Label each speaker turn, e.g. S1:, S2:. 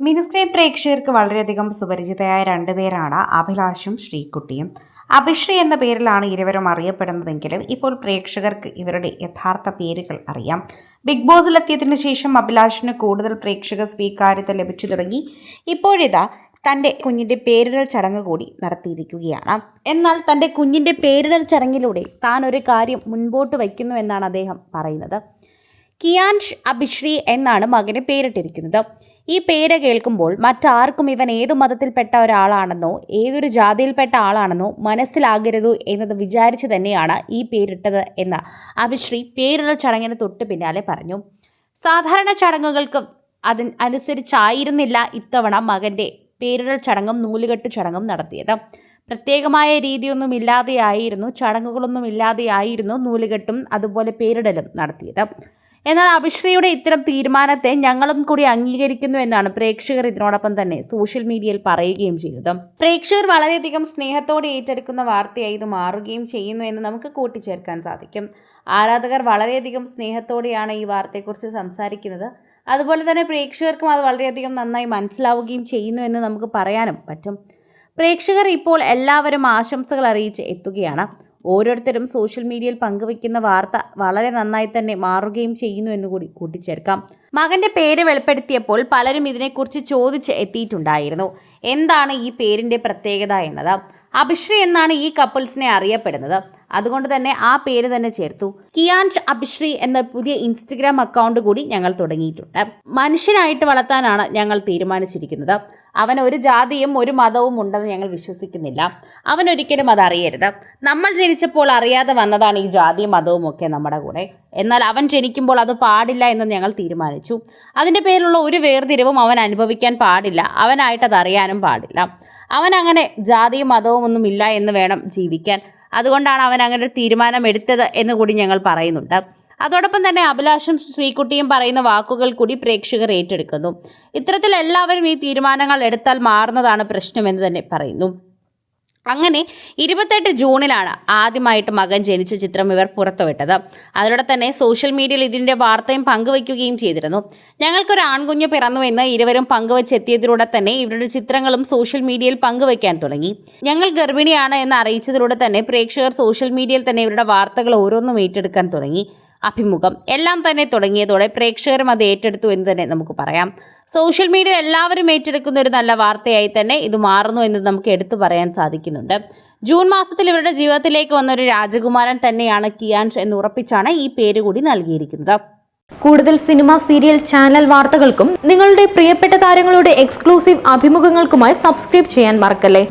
S1: Mini screen പ്രേക്ഷകർക്ക് വളരെയധികം സുപരിചിതയായ രണ്ടുപേരാണ് അഭിലാഷും ശ്രീകുട്ടിയും. അഭിശ്രീ എന്ന പേരിലാണ് ഇരുവരും അറിയപ്പെടുന്നതെങ്കിലും ഇപ്പോൾ പ്രേക്ഷകർക്ക് ഇവരുടെ യഥാർത്ഥ പേരുകൾ അറിയാം. ബിഗ് ബോസിലെത്തിയതിനു ശേഷം അഭിലാഷിന് കൂടുതൽ പ്രേക്ഷക സ്വീകാര്യത ലഭിച്ചു തുടങ്ങി. ഇപ്പോഴിതാ തൻ്റെ കുഞ്ഞിൻ്റെ പേരിടൽ ചടങ്ങ് കൂടി നടത്തിയിരിക്കുകയാണ്. എന്നാൽ തൻ്റെ കുഞ്ഞിൻ്റെ പേരിടൽ ചടങ്ങിലൂടെ താൻ ഒരു കാര്യം മുൻപോട്ട് വയ്ക്കുന്നുവെന്നാണ് അദ്ദേഹം പറയുന്നത്. കിയാൻഷ് അഭിശ്രീ എന്നാണ് മകന് പേരിട്ടിരിക്കുന്നത്. ഈ പേര് കേൾക്കുമ്പോൾ മറ്റാർക്കും ഇവൻ ഏതു മതത്തിൽപ്പെട്ട ഒരാളാണെന്നോ ഏതൊരു ജാതിയിൽപ്പെട്ട ആളാണെന്നോ മനസ്സിലാകരുത് എന്നത് വിചാരിച്ചു തന്നെയാണ് ഈ പേരിട്ടത് എന്ന് അഭിശ്രീ പേരിടൽ ചടങ്ങിന് തൊട്ട് പിന്നാലെ പറഞ്ഞു. സാധാരണ ചടങ്ങുകൾക്ക് അനുസരിച്ചായിരുന്നില്ല ഇത്തവണ മകൻ്റെ പേരിടൽ ചടങ്ങും നൂലുകെട്ട് ചടങ്ങും നടത്തിയത്. പ്രത്യേകമായ രീതിയൊന്നുമില്ലാതെയായിരുന്നു, ചടങ്ങുകളൊന്നുമില്ലാതെയായിരുന്നു നൂലുകെട്ടും അതുപോലെ പേരിടലും നടത്തിയത്. എന്നാൽ അഭിശ്രീയുടെ ഇത്തരം തീരുമാനത്തെ ഞങ്ങളും കൂടി അംഗീകരിക്കുന്നു എന്നാണ് പ്രേക്ഷകർ ഇതിനോടൊപ്പം തന്നെ സോഷ്യൽ മീഡിയയിൽ പറയുകയും ചെയ്തത്. പ്രേക്ഷകർ വളരെയധികം സ്നേഹത്തോടെ ഏറ്റെടുക്കുന്ന വാർത്തയായി ഇത് മാറുകയും ചെയ്യുന്നു എന്ന് നമുക്ക് കൂട്ടിച്ചേർക്കാൻ സാധിക്കും. ആരാധകർ വളരെയധികം സ്നേഹത്തോടെയാണ് ഈ വാർത്തയെക്കുറിച്ച് സംസാരിക്കുന്നത്. അതുപോലെ തന്നെ പ്രേക്ഷകർക്കും അത് വളരെയധികം നന്നായി മനസ്സിലാവുകയും ചെയ്യുന്നു എന്ന് നമുക്ക് പറയാനും പറ്റും. പ്രേക്ഷകർ ഇപ്പോൾ എല്ലാവരും ആശംസകൾ അറിയിച്ച് എത്തുകയാണ്. ഓരോരുത്തരും സോഷ്യൽ മീഡിയയിൽ പങ്കുവയ്ക്കുന്ന വാർത്ത വളരെ നന്നായി തന്നെ മാറുകയും ചെയ്യുന്നു എന്നുകൂടി കൂട്ടിച്ചേർക്കാം. മകന്റെ പേര് വെളിപ്പെടുത്തിയപ്പോൾ പലരും ഇതിനെക്കുറിച്ച് ചോദിച്ച് എത്തിയിട്ടുണ്ടായിരുന്നു. എന്താണ് ഈ പേരിൻ്റെ പ്രത്യേകത എന്നത്. അഭിശ്രീ എന്നാണ് ഈ കപ്പിൾസിനെ അറിയപ്പെടുന്നത്. അതുകൊണ്ട് തന്നെ ആ പേര് തന്നെ ചേർത്തു. കിയാൻഷ് അഭിശ്രീ എന്ന പുതിയ ഇൻസ്റ്റഗ്രാം അക്കൗണ്ട് കൂടി ഞങ്ങൾ തുടങ്ങിയിട്ടുണ്ട്. മനുഷ്യനായിട്ട് വളർത്താനാണ് ഞങ്ങൾ തീരുമാനിച്ചിരിക്കുന്നത്. അവൻ ഒരു ജാതിയും ഒരു മതവും ഉണ്ടെന്ന് ഞങ്ങൾ വിശ്വസിക്കുന്നില്ല. അവനൊരിക്കലും അതറിയരുത്. നമ്മൾ ജനിച്ചപ്പോൾ അറിയാതെ വന്നതാണ് ഈ ജാതിയും മതവും ഒക്കെ നമ്മുടെ കൂടെ. എന്നാൽ അവൻ ജനിക്കുമ്പോൾ അത് പാടില്ല എന്ന് ഞങ്ങൾ തീരുമാനിച്ചു. അതിൻ്റെ പേരിലുള്ള ഒരു വേർതിരിവും അവൻ അനുഭവിക്കാൻ പാടില്ല. അവനായിട്ട് അത് അറിയാനും പാടില്ല. അവൻ അങ്ങനെ ജാതിയും മതവും ഒന്നും ഇല്ല എന്ന് വേണം ജീവിക്കാൻ. അതുകൊണ്ടാണ് അവൻ അങ്ങനെ ഒരു തീരുമാനം എടുത്തത് എന്ന് കൂടി ഞങ്ങൾ പറയുന്നുണ്ട്. അതോടൊപ്പം തന്നെ അഭിലാഷും ശ്രീകുട്ടിയും പറയുന്ന വാക്കുകൾ കൂടി പ്രേക്ഷകർ ഏറ്റെടുക്കുന്നു. ഇത്തരത്തിൽ എല്ലാവരും ഈ തീരുമാനങ്ങൾ എടുത്താൽ മാറുന്നതാണ് പ്രശ്നമെന്ന് തന്നെ പറയുന്നു. അങ്ങനെ 28 ജൂണിലാണ് ആദ്യമായിട്ട് മകൻ ജനിച്ച ചിത്രം ഇവർ പുറത്തുവിട്ടത്. അതിലൂടെ തന്നെ സോഷ്യൽ മീഡിയയിൽ ഇതിൻ്റെ വാർത്തയും പങ്കുവയ്ക്കുകയും ചെയ്തിരുന്നു. ഞങ്ങൾക്കൊരു ആൺകുഞ്ഞ് പിറന്നുവെന്ന് ഇരുവരും പങ്കുവച്ചെത്തിയതിലൂടെ തന്നെ ഇവരുടെ ചിത്രങ്ങളും സോഷ്യൽ മീഡിയയിൽ പങ്കുവയ്ക്കാൻ തുടങ്ങി. ഞങ്ങൾ ഗർഭിണിയാണ് എന്ന് അറിയിച്ചതിലൂടെ തന്നെ പ്രേക്ഷകർ സോഷ്യൽ മീഡിയയിൽ തന്നെ ഇവരുടെ വാർത്തകൾ ഓരോന്നും ഏറ്റെടുക്കാൻ തുടങ്ങി. അഭിമുഖം എല്ലാം തന്നെ തുടങ്ങിയതോടെ പ്രേക്ഷകരും അത് ഏറ്റെടുത്തു എന്ന് തന്നെ നമുക്ക് പറയാം. സോഷ്യൽ മീഡിയയിൽ എല്ലാവരും ഏറ്റെടുക്കുന്ന ഒരു നല്ല വാർത്തയായി തന്നെ ഇത് മാറുന്നു എന്ന് നമുക്ക് എടുത്തു പറയാൻ സാധിക്കുന്നുണ്ട്. ജൂൺ മാസത്തിൽ ഇവരുടെ ജീവിതത്തിലേക്ക് വന്ന ഒരു രാജകുമാരൻ തന്നെയാണ് കിയാൻഷ് എന്ന് ഉറപ്പിച്ചാണ് ഈ പേര് കൂടി നൽകിയിരിക്കുന്നത്.
S2: കൂടുതൽ സിനിമ, സീരിയൽ, ചാനൽ വാർത്തകൾക്കും നിങ്ങളുടെ പ്രിയപ്പെട്ട താരങ്ങളുടെ എക്സ്ക്ലൂസീവ് അഭിമുഖങ്ങൾക്കുമായി സബ്സ്ക്രൈബ് ചെയ്യാൻ മറക്കല്ലേ.